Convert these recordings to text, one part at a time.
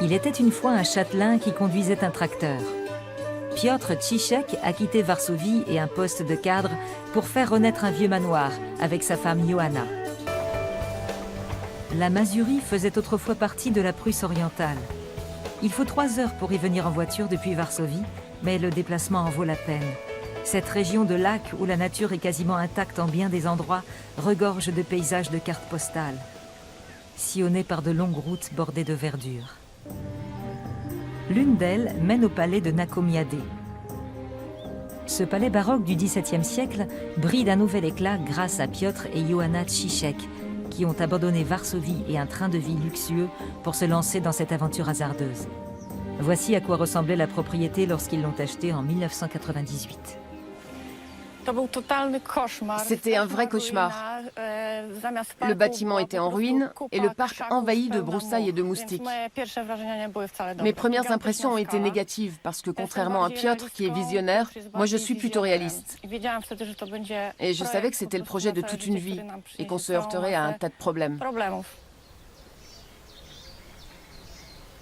Il était une fois un châtelain qui conduisait un tracteur. Piotr Ciszek a quitté Varsovie et un poste de cadre pour faire renaître un vieux manoir avec sa femme Johanna. La Mazurie faisait autrefois partie de la Prusse orientale. Il faut 3 heures pour y venir en voiture depuis Varsovie, mais le déplacement en vaut la peine. Cette région de lacs où la nature est quasiment intacte en bien des endroits regorge de paysages de cartes postales, sillonnés par de longues routes bordées de verdure. L'une d'elles mène au palais de Nakomiadé. Ce palais baroque du XVIIe siècle brille d'un nouvel éclat grâce à Piotr et Johanna Ciszek, qui ont abandonné Varsovie et un train de vie luxueux pour se lancer dans cette aventure hasardeuse. Voici à quoi ressemblait la propriété lorsqu'ils l'ont achetée en 1998. C'était un vrai cauchemar. Le bâtiment était en ruine et le parc envahi de broussailles et de moustiques. Mes premières impressions ont été négatives parce que contrairement à Piotr qui est visionnaire, moi je suis plutôt réaliste. Et je savais que c'était le projet de toute une vie et qu'on se heurterait à un tas de problèmes.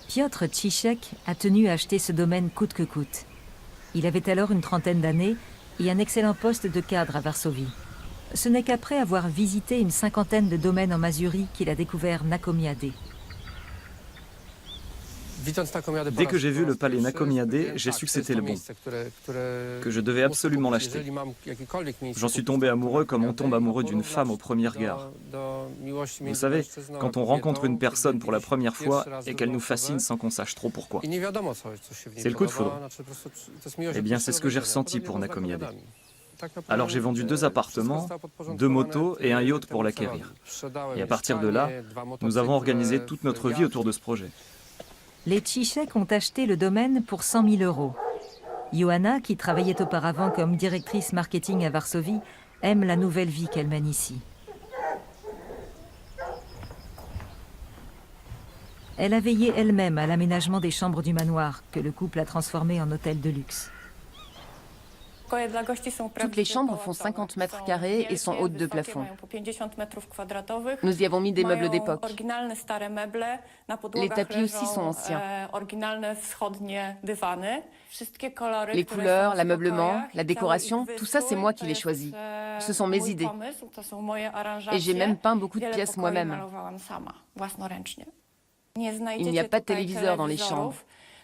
Piotr Ciszek a tenu à acheter ce domaine coûte que coûte. Il avait alors une trentaine d'années et un excellent poste de cadre à Varsovie. Ce n'est qu'après avoir visité une 50aine de domaines en Mazurie qu'il a découvert Nakomiadé. Dès que j'ai vu le palais Nakomiadé, j'ai su que c'était le bon, que je devais absolument l'acheter. J'en suis tombé amoureux comme on tombe amoureux d'une femme au premier regard. Vous savez, quand on rencontre une personne pour la première fois et qu'elle nous fascine sans qu'on sache trop pourquoi. C'est le coup de foudre. Eh bien, c'est ce que j'ai ressenti pour Nakomiadé. Alors j'ai vendu 2 appartements, 2 motos et un yacht pour l'acquérir. Et à partir de là, nous avons organisé toute notre vie autour de ce projet. Les Ciszek ont acheté le domaine pour 100 000 euros. Johanna, qui travaillait auparavant comme directrice marketing à Varsovie, aime la nouvelle vie qu'elle mène ici. Elle a veillé elle-même à l'aménagement des chambres du manoir, que le couple a transformé en hôtel de luxe. Toutes les chambres font 50 mètres carrés et sont hautes de plafond. Nous y avons mis des meubles d'époque. Les tapis aussi sont anciens. Les couleurs, l'ameublement, la décoration, tout ça c'est moi qui l'ai choisi. Ce sont mes idées. Et j'ai même peint beaucoup de pièces moi-même. Il n'y a pas de téléviseur dans les chambres.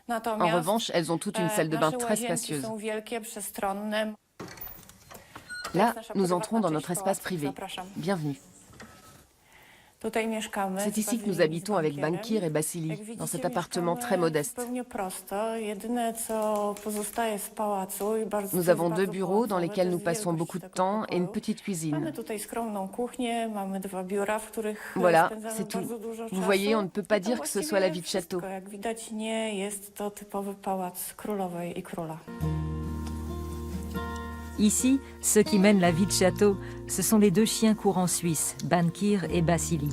En revanche, elles ont toutes une salle de bain très spacieuse. Là, nous entrons dans notre espace privé. Bienvenue. C'est ici que nous habitons avec Bankir et Basili, dans cet appartement très modeste. Nous avons 2 bureaux dans lesquels nous passons beaucoup de temps et une petite cuisine. Voilà, c'est tout. Vous voyez, on ne peut pas dire que ce soit la vie de château. Ici, ceux qui mènent la vie de château, ce sont les 2 chiens courants suisses, Bankir et Basili.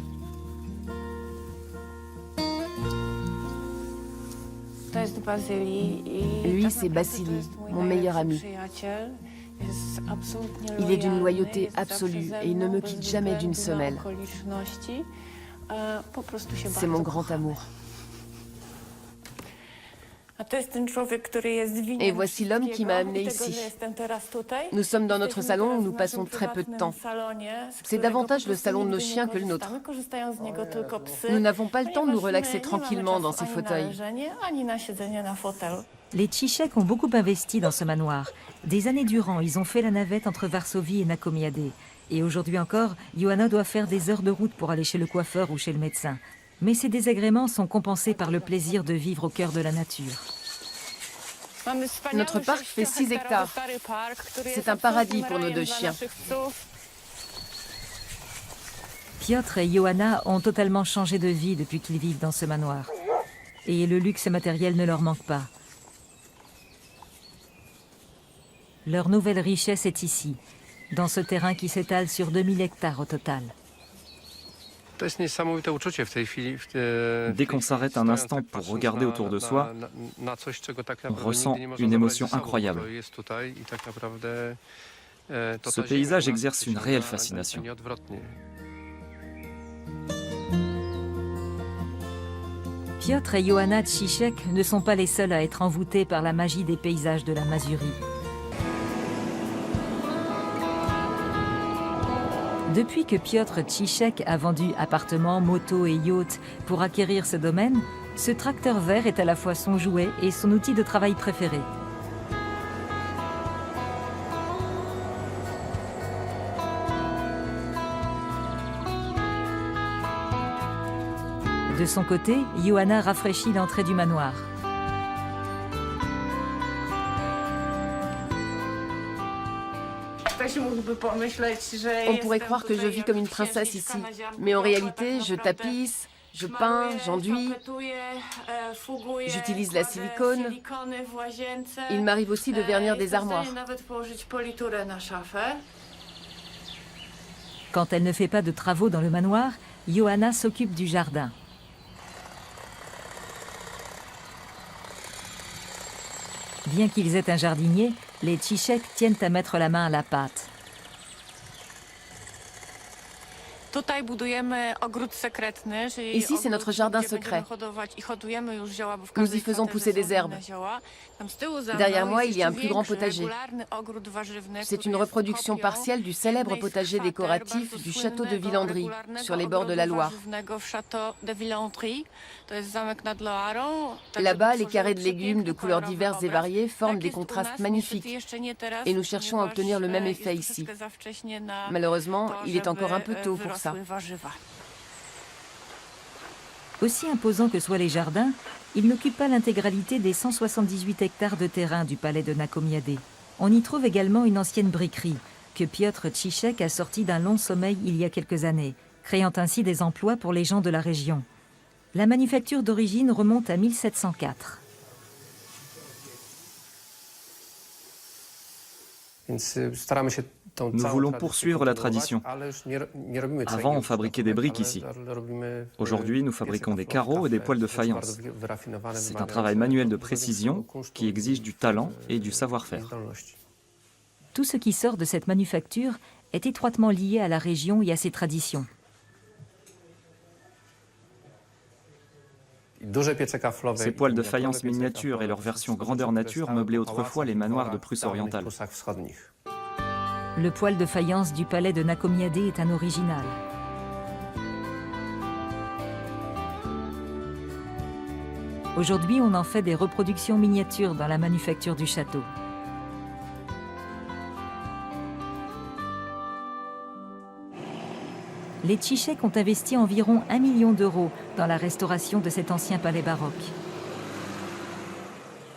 Lui, c'est Basili, mon meilleur ami. Il est d'une loyauté absolue et il ne me quitte jamais d'une semelle. C'est mon grand amour. Et voici l'homme qui m'a amené ici. Nous sommes dans notre salon où nous passons très peu de temps. C'est davantage le salon de nos chiens que le nôtre. Nous n'avons pas le temps de nous relaxer tranquillement dans ces fauteuils. Les Ciszek ont beaucoup investi dans ce manoir. Des années durant, ils ont fait la navette entre Varsovie et Nakomiadé. Et aujourd'hui encore, Johanna doit faire des heures de route pour aller chez le coiffeur ou chez le médecin. Mais ces désagréments sont compensés par le plaisir de vivre au cœur de la nature. Notre parc fait 6 hectares. C'est un paradis pour nos 2 chiens. Piotr et Johanna ont totalement changé de vie depuis qu'ils vivent dans ce manoir. Et le luxe matériel ne leur manque pas. Leur nouvelle richesse est ici, dans ce terrain qui s'étale sur 2000 hectares au total. Dès qu'on s'arrête un instant pour regarder autour de soi, on ressent une émotion incroyable. Ce paysage exerce une réelle fascination. Piotr et Johanna Tchichek ne sont pas les seuls à être envoûtés par la magie des paysages de la Mazurie. Depuis que Piotr Tchichek a vendu appartements, motos et yachts pour acquérir ce domaine, ce tracteur vert est à la fois son jouet et son outil de travail préféré. De son côté, Johanna rafraîchit l'entrée du manoir. On pourrait croire que je vis comme une princesse ici, mais en réalité, je tapisse, je peins, j'enduis, j'utilise la silicone. Il m'arrive aussi de vernir des armoires. Quand elle ne fait pas de travaux dans le manoir, Johanna s'occupe du jardin. Bien qu'ils aient un jardinier, les Tchichek tiennent à mettre la main à la pâte. Ici, c'est notre jardin secret. Nous y faisons pousser des herbes. Derrière moi, il y a un plus grand potager. C'est une reproduction partielle du célèbre potager décoratif du château de Villandry, sur les bords de la Loire. Là-bas, les carrés de légumes de couleurs diverses et variées forment des contrastes magnifiques. Et nous cherchons à obtenir le même effet ici. Malheureusement, il est encore un peu tôt pour ça. Aussi imposants que soient les jardins, ils n'occupent pas l'intégralité des 178 hectares de terrain du palais de Nakomiadé. On y trouve également une ancienne briquerie que Piotr Tchichek a sortie d'un long sommeil il y a quelques années, créant ainsi des emplois pour les gens de la région. La manufacture d'origine remonte à 1704. Nous voulons poursuivre la tradition. Avant, on fabriquait des briques ici. Aujourd'hui, nous fabriquons des carreaux et des poêles de faïence. C'est un travail manuel de précision qui exige du talent et du savoir-faire. Tout ce qui sort de cette manufacture est étroitement lié à la région et à ses traditions. Ces poêles de faïence miniatures et leur version grandeur nature meublaient autrefois les manoirs de Prusse orientale. Le poêle de faïence du palais de Nakomiadé est un original. Aujourd'hui, on en fait des reproductions miniatures dans la manufacture du château. Les Tchichek ont investi environ 1 million d'euros dans la restauration de cet ancien palais baroque.